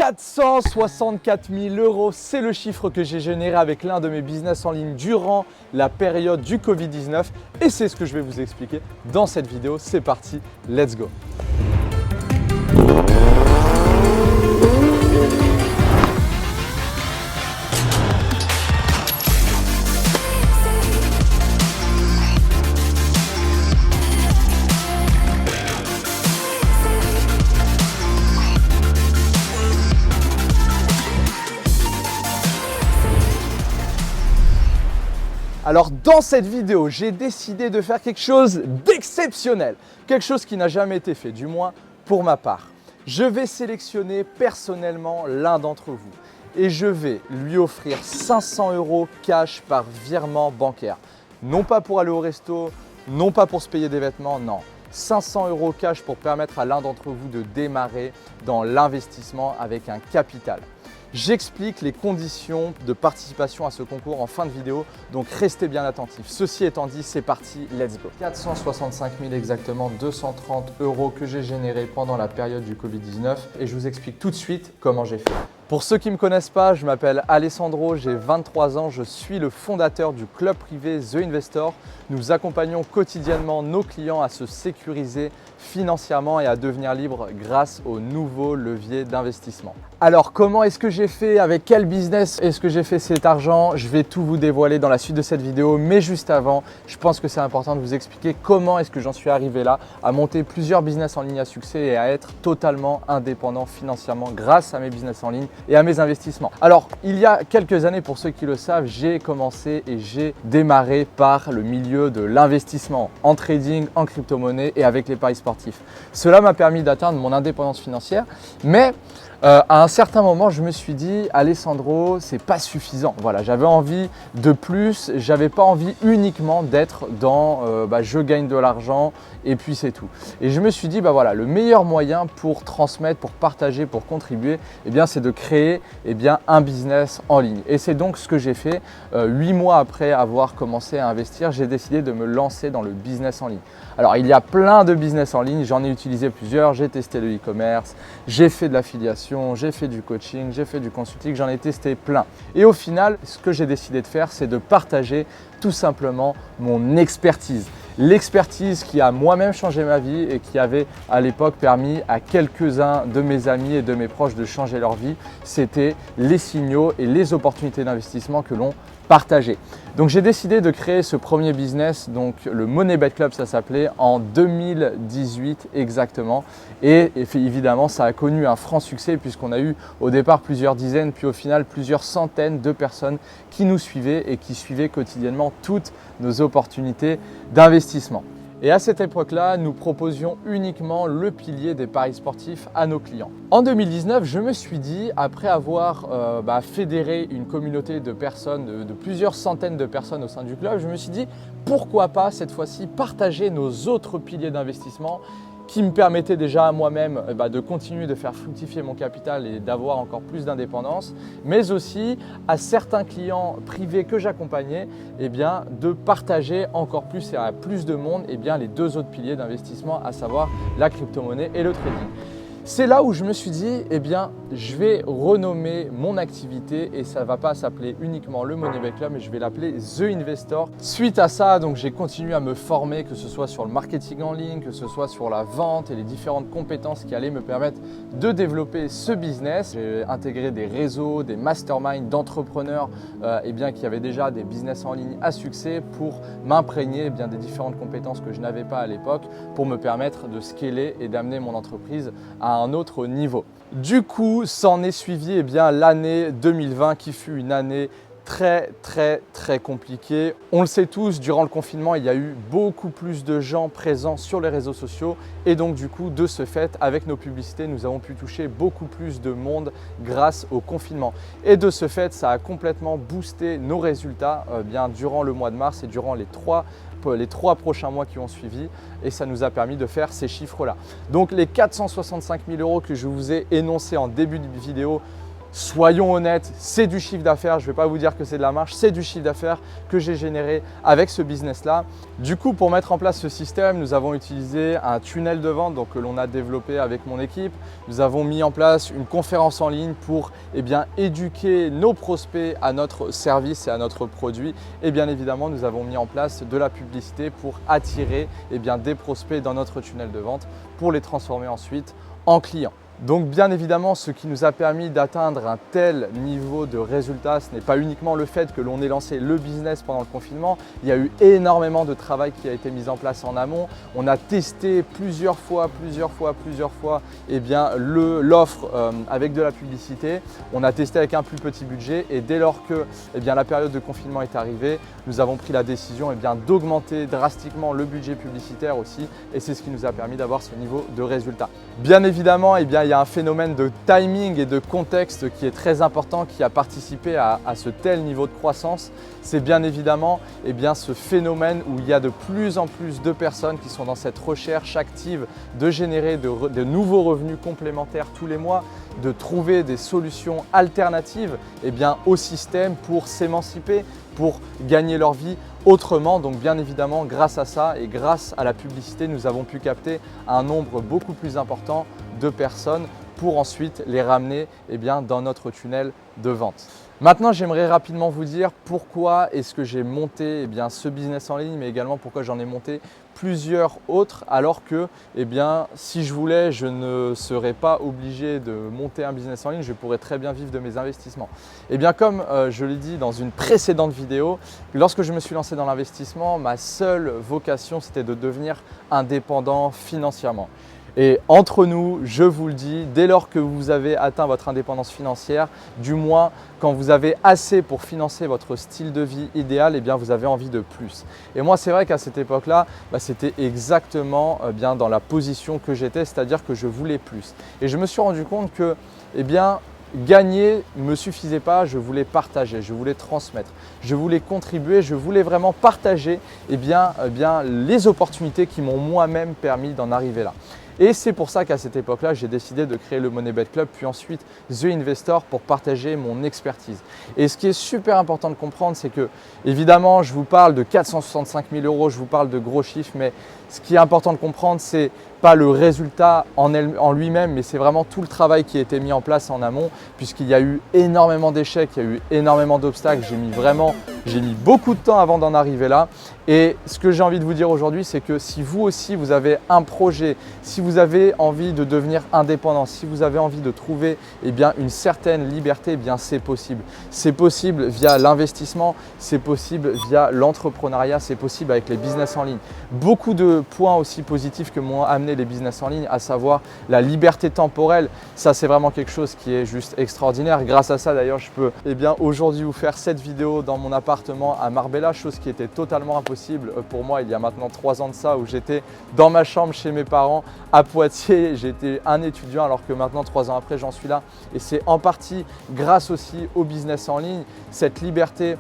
464 000 €, c'est le chiffre que j'ai généré avec l'un de mes business en ligne durant la période du Covid-19 et c'est ce que je vais vous expliquer dans cette vidéo. C'est parti, let's go! Alors dans cette vidéo, j'ai décidé de faire quelque chose d'exceptionnel, quelque chose qui n'a jamais été fait, du moins pour ma part. Je vais sélectionner personnellement l'un d'entre vous et je vais lui offrir 500 € cash par virement bancaire. Non pas pour aller au resto, non pas pour se payer des vêtements, non. 500 € cash pour permettre à l'un d'entre vous de démarrer dans l'investissement avec un capital. J'explique les conditions de participation à ce concours en fin de vidéo, donc restez bien attentifs. Ceci étant dit, c'est parti, let's go! 465 000 exactement, 230 € que j'ai généré pendant la période du Covid-19 et je vous explique tout de suite comment j'ai fait. Pour ceux qui ne me connaissent pas, je m'appelle Alessandro, j'ai 23 ans, je suis le fondateur du club privé The Investor. Nous accompagnons quotidiennement nos clients à se sécuriser financièrement et à devenir libres grâce aux nouveaux leviers d'investissement. Alors comment est-ce que j'ai fait, avec quel business est-ce que j'ai fait cet argent? Je vais tout vous dévoiler dans la suite de cette vidéo, mais juste avant, je pense que c'est important de vous expliquer comment est-ce que j'en suis arrivé là, à monter plusieurs business en ligne à succès et à être totalement indépendant financièrement grâce à mes business en ligne et à mes investissements. Alors, il y a quelques années, pour ceux qui le savent, j'ai commencé et j'ai démarré par le milieu de l'investissement en trading, en crypto-monnaie et avec les paris sportifs. Cela m'a permis d'atteindre mon indépendance financière, mais à un certain moment, je me suis dit, Alessandro, c'est pas suffisant. Voilà, j'avais envie de plus, j'avais pas envie uniquement d'être dans je gagne de l'argent et puis c'est tout. Et je me suis dit, voilà, le meilleur moyen pour transmettre, pour partager, pour contribuer, c'est de créer un business en ligne. Et c'est donc ce que j'ai fait. 8 mois après avoir commencé à investir, j'ai décidé de me lancer dans le business en ligne. Alors, il y a plein de business en ligne, j'en ai utilisé plusieurs, j'ai testé le e-commerce, j'ai fait de l'affiliation, j'ai fait du coaching, j'ai fait du consulting, j'en ai testé plein. Et au final, ce que j'ai décidé de faire, c'est de partager tout simplement mon expertise. L'expertise qui a moi-même changé ma vie et qui avait à l'époque permis à quelques-uns de mes amis et de mes proches de changer leur vie, c'était les signaux et les opportunités d'investissement que l'on partageait. Donc j'ai décidé de créer ce premier business, donc le Money Bet Club ça s'appelait, en 2018 exactement. Et évidemment ça a connu un franc succès puisqu'on a eu au départ plusieurs dizaines puis au final plusieurs centaines de personnes qui nous suivaient et qui suivaient quotidiennement toutes nos opportunités d'investissement. Et à cette époque-là, nous proposions uniquement le pilier des paris sportifs à nos clients. En 2019, je me suis dit, après avoir fédéré une communauté de personnes, de plusieurs centaines de personnes au sein du club, je me suis dit, pourquoi pas cette fois-ci partager nos autres piliers d'investissement qui me permettait déjà à moi-même de continuer de faire fructifier mon capital et d'avoir encore plus d'indépendance, mais aussi à certains clients privés que j'accompagnais, de partager encore plus et à plus de monde les deux autres piliers d'investissement, à savoir la crypto-monnaie et le trading. C'est là où je me suis dit, je vais renommer mon activité et ça ne va pas s'appeler uniquement le Money Bet Club, mais je vais l'appeler The Investor. Suite à ça, donc j'ai continué à me former, que ce soit sur le marketing en ligne, que ce soit sur la vente et les différentes compétences qui allaient me permettre de développer ce business. J'ai intégré des réseaux, des masterminds d'entrepreneurs qui avaient déjà des business en ligne à succès pour m'imprégner des différentes compétences que je n'avais pas à l'époque pour me permettre de scaler et d'amener mon entreprise à un autre niveau. Du coup, s'en est suivi l'année 2020 qui fut une année très compliquée. On le sait tous, durant le confinement, il y a eu beaucoup plus de gens présents sur les réseaux sociaux et donc du coup, de ce fait, avec nos publicités, nous avons pu toucher beaucoup plus de monde grâce au confinement. Et de ce fait, ça a complètement boosté nos résultats durant le mois de mars et durant les trois prochains mois qui ont suivi et ça nous a permis de faire ces chiffres-là. Donc les 465 000 € que je vous ai énoncés en début de vidéo soyons honnêtes, c'est du chiffre d'affaires. Je ne vais pas vous dire que c'est de la marge, c'est du chiffre d'affaires que j'ai généré avec ce business-là. Du coup, pour mettre en place ce système, nous avons utilisé un tunnel de vente que l'on a développé avec mon équipe. Nous avons mis en place une conférence en ligne pour éduquer nos prospects à notre service et à notre produit. Et bien évidemment, nous avons mis en place de la publicité pour attirer des prospects dans notre tunnel de vente pour les transformer ensuite en clients. Donc bien évidemment, ce qui nous a permis d'atteindre un tel niveau de résultats, ce n'est pas uniquement le fait que l'on ait lancé le business pendant le confinement. Il y a eu énormément de travail qui a été mis en place en amont. On a testé plusieurs fois l'offre avec de la publicité. On a testé avec un plus petit budget et dès lors que la période de confinement est arrivée, nous avons pris la décision d'augmenter drastiquement le budget publicitaire aussi et c'est ce qui nous a permis d'avoir ce niveau de résultats. Bien évidemment, il y a un phénomène de timing et de contexte qui est très important, qui a participé à ce tel niveau de croissance. C'est bien évidemment ce phénomène où il y a de plus en plus de personnes qui sont dans cette recherche active de générer de nouveaux revenus complémentaires tous les mois, de trouver des solutions alternatives au système pour s'émanciper, pour gagner leur vie autrement. Donc bien évidemment, grâce à ça et grâce à la publicité, nous avons pu capter un nombre beaucoup plus important de personnes pour ensuite les ramener dans notre tunnel de vente. Maintenant, j'aimerais rapidement vous dire pourquoi est-ce que j'ai monté ce business en ligne, mais également pourquoi j'en ai monté plusieurs autres, alors que si je voulais, je ne serais pas obligé de monter un business en ligne, je pourrais très bien vivre de mes investissements. Comme je l'ai dit dans une précédente vidéo, lorsque je me suis lancé dans l'investissement, ma seule vocation, c'était de devenir indépendant financièrement. Et entre nous, je vous le dis, dès lors que vous avez atteint votre indépendance financière, du moins quand vous avez assez pour financer votre style de vie idéal, vous avez envie de plus. Et moi, c'est vrai qu'à cette époque-là, c'était exactement dans la position que j'étais, c'est-à-dire que je voulais plus. Et je me suis rendu compte que gagner ne me suffisait pas, je voulais partager, je voulais transmettre, je voulais contribuer, je voulais vraiment partager les opportunités qui m'ont moi-même permis d'en arriver là. Et c'est pour ça qu'à cette époque-là, j'ai décidé de créer le Money Bet Club, puis ensuite The Investor pour partager mon expertise. Et ce qui est super important de comprendre, c'est que évidemment, je vous parle de 465 000 €, je vous parle de gros chiffres, mais ce qui est important de comprendre, c'est pas le résultat en lui-même, mais c'est vraiment tout le travail qui a été mis en place en amont, puisqu'il y a eu énormément d'échecs, il y a eu énormément d'obstacles. J'ai mis beaucoup de temps avant d'en arriver là. Et ce que j'ai envie de vous dire aujourd'hui, c'est que si vous aussi, vous avez un projet, si vous avez envie de devenir indépendant, si vous avez envie de trouver une certaine liberté, c'est possible. C'est possible via l'investissement, c'est possible via l'entrepreneuriat, c'est possible avec les business en ligne. Beaucoup de points aussi positifs que m'ont amené les business en ligne, à savoir la liberté temporelle. Ça, c'est vraiment quelque chose qui est juste extraordinaire. Grâce à ça, d'ailleurs, je peux aujourd'hui vous faire cette vidéo dans mon appartement à Marbella, chose qui était totalement impossible pour moi il y a maintenant 3 ans de ça, où j'étais dans ma chambre chez mes parents à Poitiers. J'étais un étudiant alors que maintenant 3 ans après, j'en suis là. Et c'est en partie grâce aussi au business en ligne, cette liberté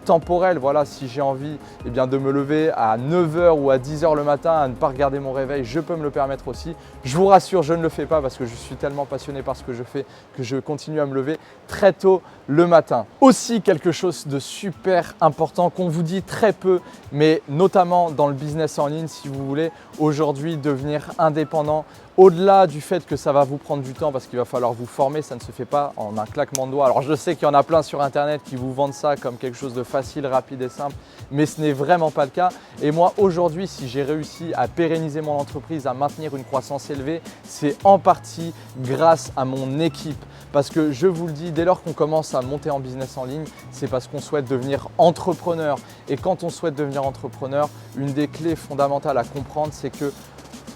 temporelle. Voilà, si j'ai envie de me lever à 9 h ou à 10 h le matin, à ne pas regarder mon réveil, je peux me le permettre aussi. Je vous rassure, je ne le fais pas parce que je suis tellement passionné par ce que je fais que je continue à me lever très tôt le matin. Aussi, quelque chose de super important qu'on vous dit très peu, mais notamment dans le business en ligne, si vous voulez aujourd'hui devenir indépendant, au-delà du fait que ça va vous prendre du temps parce qu'il va falloir vous former, ça ne se fait pas en un claquement de doigts. Alors je sais qu'il y en a plein sur internet qui vous vendent ça comme quelque chose de facile, rapide et simple, mais ce n'est vraiment pas le cas. Et moi aujourd'hui, si j'ai réussi à pérenniser mon entreprise, à maintenir une croissance élevée, c'est en partie grâce à mon équipe. Parce que je vous le dis, dès lors qu'on commence à monter en business en ligne, c'est parce qu'on souhaite devenir entrepreneur. Et quand on souhaite devenir entrepreneur, une des clés fondamentales à comprendre, c'est que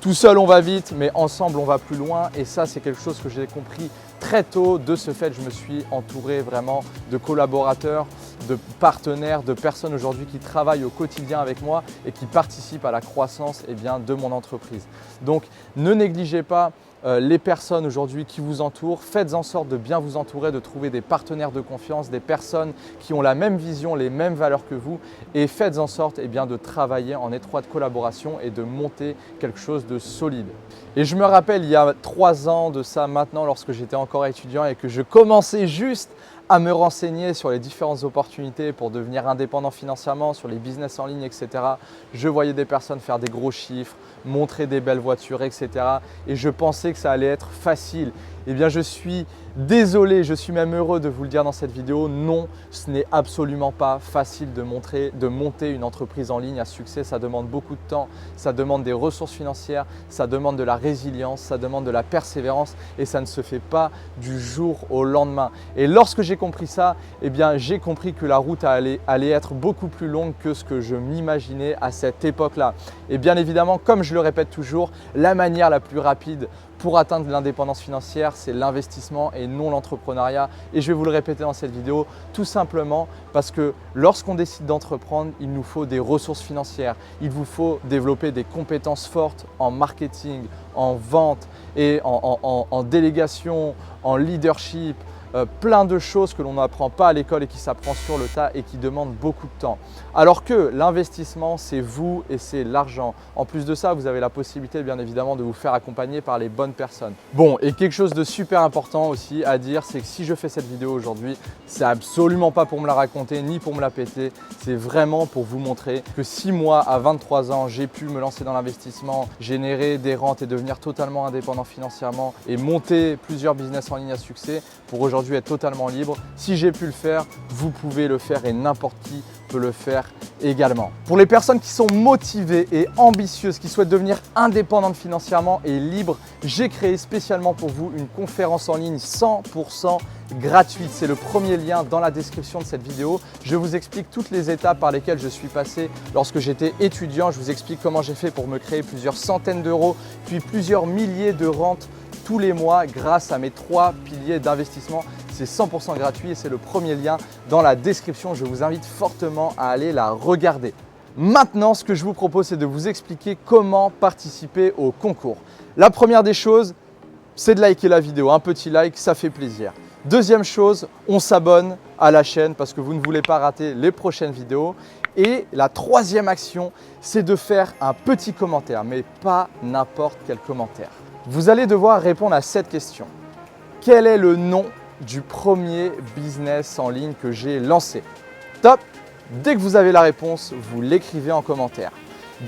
tout seul, on va vite, mais ensemble, on va plus loin. Et ça, c'est quelque chose que j'ai compris très tôt. De ce fait, je me suis entouré vraiment de collaborateurs, de partenaires, de personnes aujourd'hui qui travaillent au quotidien avec moi et qui participent à la croissance de mon entreprise. Donc, ne négligez pas les personnes aujourd'hui qui vous entourent. Faites en sorte de bien vous entourer, de trouver des partenaires de confiance, des personnes qui ont la même vision, les mêmes valeurs que vous et faites en sorte de travailler en étroite collaboration et de monter quelque chose de solide. Et je me rappelle il y a 3 ans de ça maintenant lorsque j'étais encore étudiant et que je commençais juste à me renseigner sur les différentes opportunités pour devenir indépendant financièrement, sur les business en ligne, etc. Je voyais des personnes faire des gros chiffres, montrer des belles voitures, etc. Et je pensais que ça allait être facile. Eh bien, je suis désolé, je suis même heureux de vous le dire dans cette vidéo. Non, ce n'est absolument pas facile de monter une entreprise en ligne à succès. Ça demande beaucoup de temps, ça demande des ressources financières, ça demande de la résilience, ça demande de la persévérance et ça ne se fait pas du jour au lendemain. Et lorsque j'ai compris ça, eh bien, j'ai compris que la route allait être beaucoup plus longue que ce que je m'imaginais à cette époque-là. Et bien évidemment, comme je le répète toujours, la manière la plus rapide pour atteindre l'indépendance financière, c'est l'investissement et non l'entrepreneuriat. Et je vais vous le répéter dans cette vidéo, tout simplement parce que lorsqu'on décide d'entreprendre, il nous faut des ressources financières. Il vous faut développer des compétences fortes en marketing, en vente et en délégation, en leadership. Plein de choses que l'on n'apprend pas à l'école et qui s'apprend sur le tas et qui demandent beaucoup de temps. Alors que l'investissement, c'est vous et c'est l'argent. En plus de ça, vous avez la possibilité bien évidemment de vous faire accompagner par les bonnes personnes. Bon, et quelque chose de super important aussi à dire, c'est que si je fais cette vidéo aujourd'hui, c'est absolument pas pour me la raconter ni pour me la péter, c'est vraiment pour vous montrer que si moi, à 23 ans, j'ai pu me lancer dans l'investissement, générer des rentes et devenir totalement indépendant financièrement et monter plusieurs business en ligne à succès, pour aujourd'hui être totalement libre. Si j'ai pu le faire, vous pouvez le faire et n'importe qui peut le faire également. Pour les personnes qui sont motivées et ambitieuses, qui souhaitent devenir indépendantes financièrement et libres, j'ai créé spécialement pour vous une conférence en ligne 100% gratuite. C'est le premier lien dans la description de cette vidéo. Je vous explique toutes les étapes par lesquelles je suis passé lorsque j'étais étudiant. Je vous explique comment j'ai fait pour me créer plusieurs centaines d'euros, puis plusieurs milliers de rentes tous les mois grâce à mes 3 piliers d'investissement. C'est 100% gratuit et c'est le premier lien dans la description. Je vous invite fortement à aller la regarder. Maintenant, ce que je vous propose, c'est de vous expliquer comment participer au concours. La première des choses, c'est de liker la vidéo. Un petit like, ça fait plaisir. Deuxième chose, on s'abonne à la chaîne parce que vous ne voulez pas rater les prochaines vidéos. Et la troisième action, c'est de faire un petit commentaire, mais pas n'importe quel commentaire. Vous allez devoir répondre à cette question. Quel est le nom du premier business en ligne que j'ai lancé? Top! Dès que vous avez la réponse, vous l'écrivez en commentaire.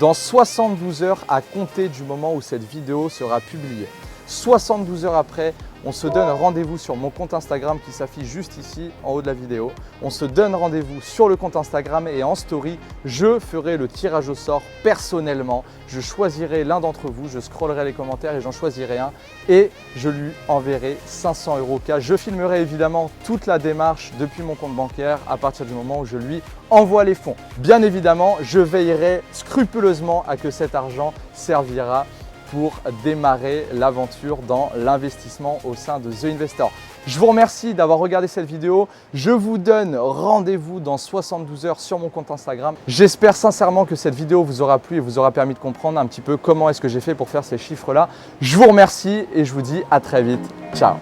Dans 72 heures à compter du moment où cette vidéo sera publiée. 72 heures après, on se donne rendez-vous sur mon compte Instagram qui s'affiche juste ici en haut de la vidéo. On se donne rendez-vous sur le compte Instagram et en story, je ferai le tirage au sort personnellement. Je choisirai l'un d'entre vous, je scrollerai les commentaires et j'en choisirai un et je lui enverrai 500 € cash. Je filmerai évidemment toute la démarche depuis mon compte bancaire à partir du moment où je lui envoie les fonds. Bien évidemment, je veillerai scrupuleusement à que cet argent servira pour démarrer l'aventure dans l'investissement au sein de The Investor. Je vous remercie d'avoir regardé cette vidéo. Je vous donne rendez-vous dans 72 heures sur mon compte Instagram. J'espère sincèrement que cette vidéo vous aura plu et vous aura permis de comprendre un petit peu comment est-ce que j'ai fait pour faire ces chiffres-là. Je vous remercie et je vous dis à très vite. Ciao!